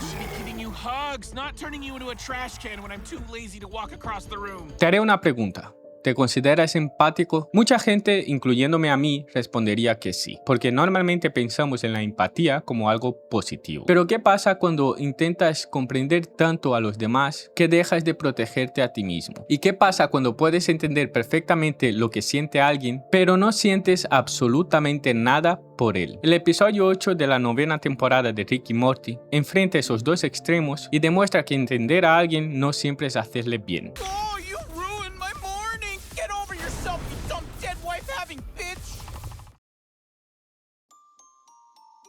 should be giving you hugs, not turning you into a trash can when I'm too lazy to walk across the room. Te haré una pregunta. ¿Te consideras empático? Mucha gente, incluyéndome a mí, respondería que sí, porque normalmente pensamos en la empatía como algo positivo. Pero ¿qué pasa cuando intentas comprender tanto a los demás que dejas de protegerte a ti mismo? ¿Y qué pasa cuando puedes entender perfectamente lo que siente alguien, pero no sientes absolutamente nada por él? El episodio 8 de la 9ª temporada de Rick y Morty enfrenta esos dos extremos y demuestra que entender a alguien no siempre es hacerle bien. Oh, you ruined my morning! Get over yourself, you dumb dead wife-having bitch!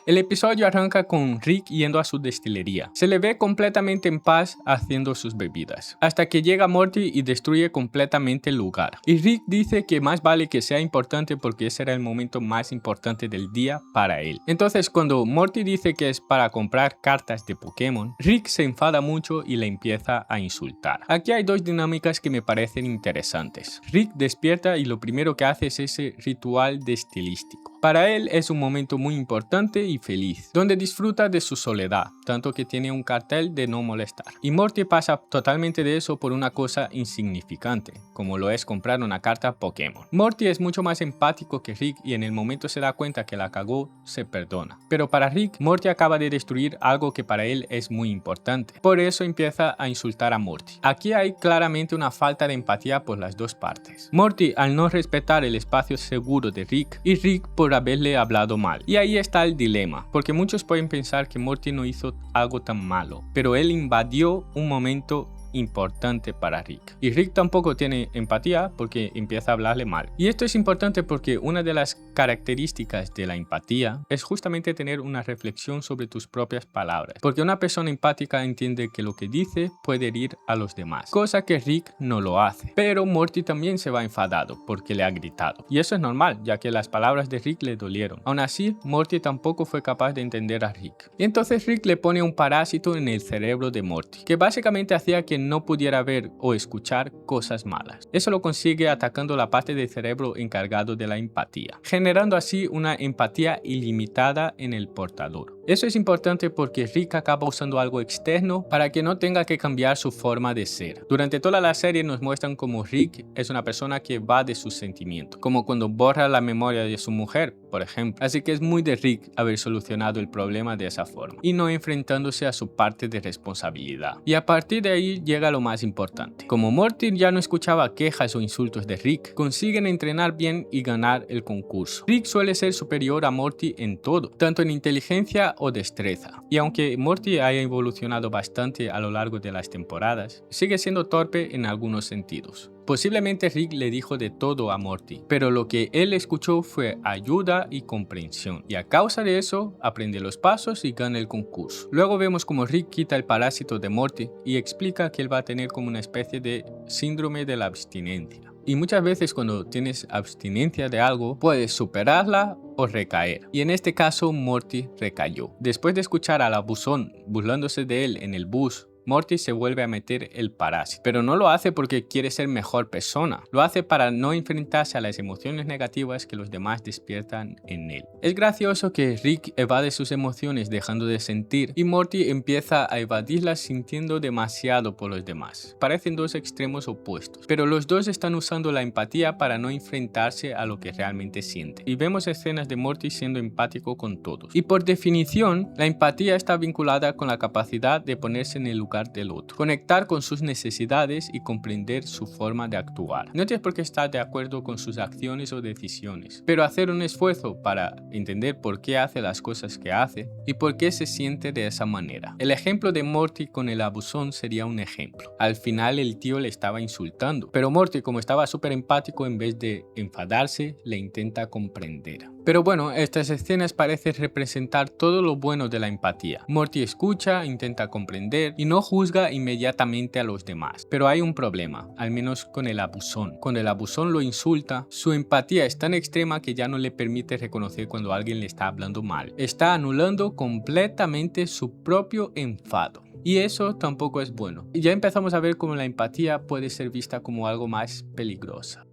El episodio arranca con Rick yendo a su destilería. Se le ve completamente en paz haciendo sus bebidas, hasta que llega Morty y destruye completamente el lugar. Y Rick dice que más vale que sea importante porque ese era el momento más importante del día para él. Entonces cuando Morty dice que es para comprar cartas de Pokémon, Rick se enfada mucho y le empieza a insultar. Aquí hay dos dinámicas que me parecen interesantes. Rick despierta y lo primero que hace es ese ritual destilístico. Para él es un momento muy importante y feliz, donde disfruta de su soledad, tanto que tiene un cartel de no molestar. Y Morty pasa totalmente de eso por una cosa insignificante, como lo es comprar una carta Pokémon. Morty es mucho más empático que Rick y en el momento se da cuenta que la cagó, se perdona. Pero para Rick, Morty acaba de destruir algo que para él es muy importante. Por eso empieza a insultar a Morty. Aquí hay claramente una falta de empatía por las dos partes. Morty al no respetar el espacio seguro de Rick y Rick por haberle hablado mal. Y ahí está el dilema, porque muchos pueden pensar que Morty no hizo algo tan malo, pero él invadió un momento importante para Rick. Y Rick tampoco tiene empatía porque empieza a hablarle mal. Y esto es importante porque una de las características de la empatía es justamente tener una reflexión sobre tus propias palabras. Porque una persona empática entiende que lo que dice puede herir a los demás, cosa que Rick no lo hace. Pero Morty también se va enfadado porque le ha gritado. Y eso es normal, ya que las palabras de Rick le dolieron. Aún así, Morty tampoco fue capaz de entender a Rick. Y entonces Rick le pone un parásito en el cerebro de Morty, que básicamente hacía que no pudiera ver o escuchar cosas malas. Eso lo consigue atacando la parte del cerebro encargado de la empatía, generando así una empatía ilimitada en el portador. Eso es importante porque Rick acaba usando algo externo para que no tenga que cambiar su forma de ser. Durante toda la serie nos muestran cómo Rick es una persona que va de sus sentimientos, como cuando borra la memoria de su mujer, por ejemplo. Así que es muy de Rick haber solucionado el problema de esa forma y no enfrentándose a su parte de responsabilidad. Y a partir de ahí llega lo más importante. Como Morty ya no escuchaba quejas o insultos de Rick, consiguen entrenar bien y ganar el concurso. Rick suele ser superior a Morty en todo, tanto en inteligencia o destreza. Y aunque Morty haya evolucionado bastante a lo largo de las temporadas, sigue siendo torpe en algunos sentidos. Posiblemente Rick le dijo de todo a Morty, pero lo que él escuchó fue ayuda y comprensión, y a causa de eso aprende los pasos y gana el concurso. Luego vemos como Rick quita el parásito de Morty y explica que él va a tener como una especie de síndrome de la abstinencia. Y muchas veces cuando tienes abstinencia de algo, puedes superarla o recaer. Y en este caso Morty recayó. Después de escuchar al abusón burlándose de él en el bus, Morty se vuelve a meter el parásito, pero no lo hace porque quiere ser mejor persona, lo hace para no enfrentarse a las emociones negativas que los demás despiertan en él. Es gracioso que Rick evade sus emociones dejando de sentir y Morty empieza a evadirlas sintiendo demasiado por los demás. Parecen dos extremos opuestos, pero los dos están usando la empatía para no enfrentarse a lo que realmente siente. Y vemos escenas de Morty siendo empático con todos. Y por definición, la empatía está vinculada con la capacidad de ponerse en el lugar del otro, conectar con sus necesidades y comprender su forma de actuar. No tienes por qué estar de acuerdo con sus acciones o decisiones, pero hacer un esfuerzo para entender por qué hace las cosas que hace y por qué se siente de esa manera. El ejemplo de Morty con el abusón sería un ejemplo. Al final el tío le estaba insultando, pero Morty, como estaba súper empático, en vez de enfadarse, le intenta comprender. Pero bueno, estas escenas parecen representar todo lo bueno de la empatía. Morty escucha, intenta comprender y no juzga inmediatamente a los demás. Pero hay un problema, al menos con el abusón. Cuando el abusón lo insulta, su empatía es tan extrema que ya no le permite reconocer cuando alguien le está hablando mal. Está anulando completamente su propio enfado. Y eso tampoco es bueno. Y ya empezamos a ver cómo la empatía puede ser vista como algo más peligrosa.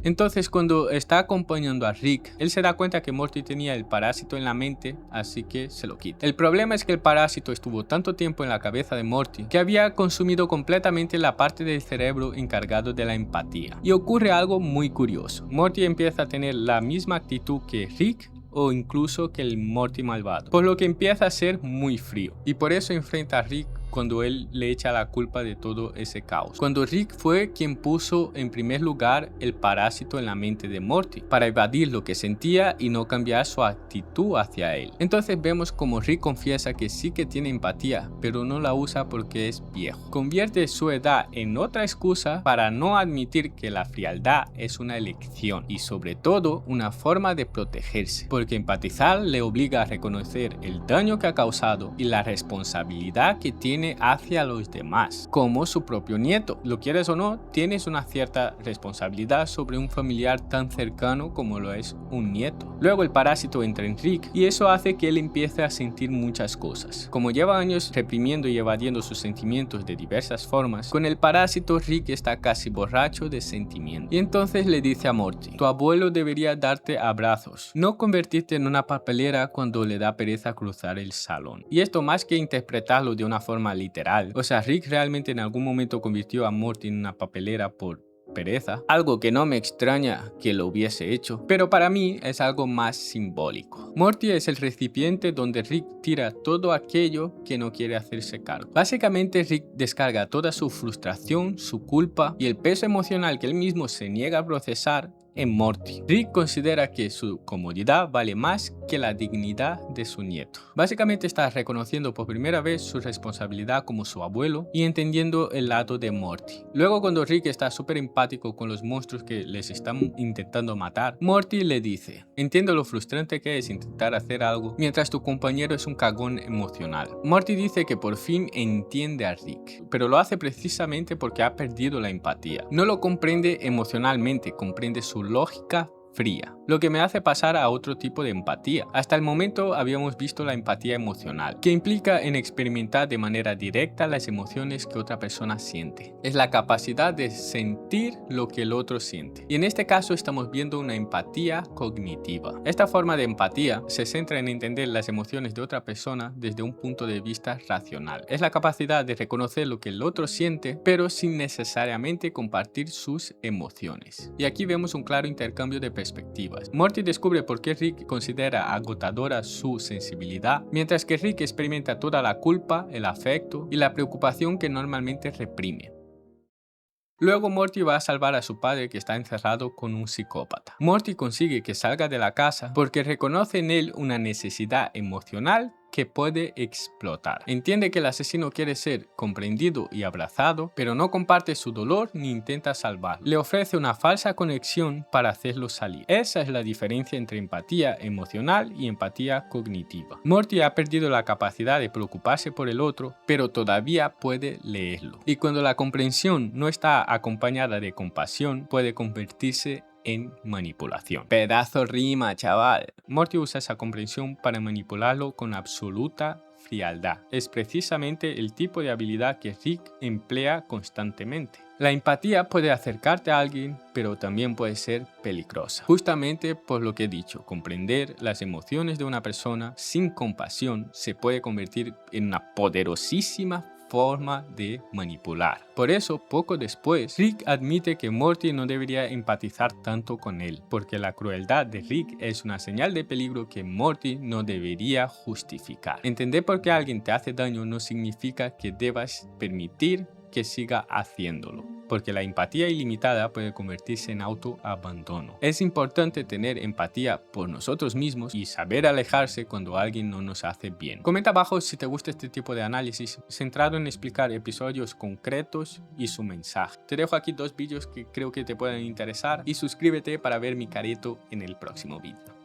Entonces cuando está acompañando a Rick, él se da cuenta que Morty tenía el parásito en la mente, así que se lo quita. El problema es que el parásito estuvo tanto tiempo en la cabeza de Morty que había consumido completamente la parte del cerebro encargado de la empatía. Y ocurre algo muy curioso. Morty empieza a tener la misma actitud que Rick o incluso que el Morty malvado, por lo que empieza a ser muy frío y por eso enfrenta a Rick cuando él le echa la culpa de todo ese caos. Cuando Rick fue quien puso en primer lugar el parásito en la mente de Morty para evadir lo que sentía y no cambiar su actitud hacia él. Entonces vemos como Rick confiesa que sí que tiene empatía, pero no la usa porque es viejo. Convierte su edad en otra excusa para no admitir que la frialdad es una elección y sobre todo una forma de protegerse, porque empatizar le obliga a reconocer el daño que ha causado y la responsabilidad que tiene hacia los demás, como su propio nieto. Lo quieres o no, tienes una cierta responsabilidad sobre un familiar tan cercano como lo es un nieto. Luego el parásito entra en Rick y eso hace que él empiece a sentir muchas cosas. Como lleva años reprimiendo y evadiendo sus sentimientos de diversas formas, con el parásito Rick está casi borracho de sentimiento. Y entonces le dice a Morty: tu abuelo debería darte abrazos, no convertirte en una papelera cuando le da pereza cruzar el salón. Y esto, más que interpretarlo de una forma literal, o sea, Rick realmente en algún momento convirtió a Morty en una papelera por pereza, algo que no me extraña que lo hubiese hecho, pero para mí es algo más simbólico. Morty es el recipiente donde Rick tira todo aquello que no quiere hacerse cargo. Básicamente Rick descarga toda su frustración, su culpa y el peso emocional que él mismo se niega a procesar en Morty. Rick considera que su comodidad vale más que la dignidad de su nieto. Básicamente está reconociendo por primera vez su responsabilidad como su abuelo y entendiendo el lado de Morty. Luego, cuando Rick está súper empático con los monstruos que les están intentando matar, Morty le dice: entiendo lo frustrante que es intentar hacer algo mientras tu compañero es un cagón emocional. Morty dice que por fin entiende a Rick, pero lo hace precisamente porque ha perdido la empatía. No lo comprende emocionalmente, comprende su lógica fría, lo que me hace pasar a otro tipo de empatía. Hasta el momento habíamos visto la empatía emocional, que implica en experimentar de manera directa las emociones que otra persona siente. Es la capacidad de sentir lo que el otro siente. Y en este caso estamos viendo una empatía cognitiva. Esta forma de empatía se centra en entender las emociones de otra persona desde un punto de vista racional. Es la capacidad de reconocer lo que el otro siente, pero sin necesariamente compartir sus emociones. Y aquí vemos un claro intercambio de perspectivas. Morty descubre por qué Rick considera agotadora su sensibilidad, mientras que Rick experimenta toda la culpa, el afecto y la preocupación que normalmente reprime. Luego Morty va a salvar a su padre, que está encerrado con un psicópata. Morty consigue que salga de la casa porque reconoce en él una necesidad emocional que puede explotar. Entiende que el asesino quiere ser comprendido y abrazado, pero no comparte su dolor ni intenta salvarlo. Le ofrece una falsa conexión para hacerlo salir. Esa es la diferencia entre empatía emocional y empatía cognitiva. Morty ha perdido la capacidad de preocuparse por el otro, pero todavía puede leerlo. Y cuando la comprensión no está acompañada de compasión, puede convertirse en manipulación. Pedazo rima, chaval. Morty usa esa comprensión para manipularlo con absoluta frialdad. Es precisamente el tipo de habilidad que Rick emplea constantemente. La empatía puede acercarte a alguien, pero también puede ser peligrosa. Justamente por lo que he dicho, comprender las emociones de una persona sin compasión se puede convertir en una poderosísima forma de manipular. Por eso, poco después, Rick admite que Morty no debería empatizar tanto con él, porque la crueldad de Rick es una señal de peligro que Morty no debería justificar. Entender por qué alguien te hace daño no significa que debas permitir que siga haciéndolo, porque la empatía ilimitada puede convertirse en autoabandono. Es importante tener empatía por nosotros mismos y saber alejarse cuando alguien no nos hace bien. Comenta abajo si te gusta este tipo de análisis centrado en explicar episodios concretos y su mensaje. Te dejo aquí 2 vídeos que creo que te pueden interesar y suscríbete para ver mi careto en el próximo vídeo.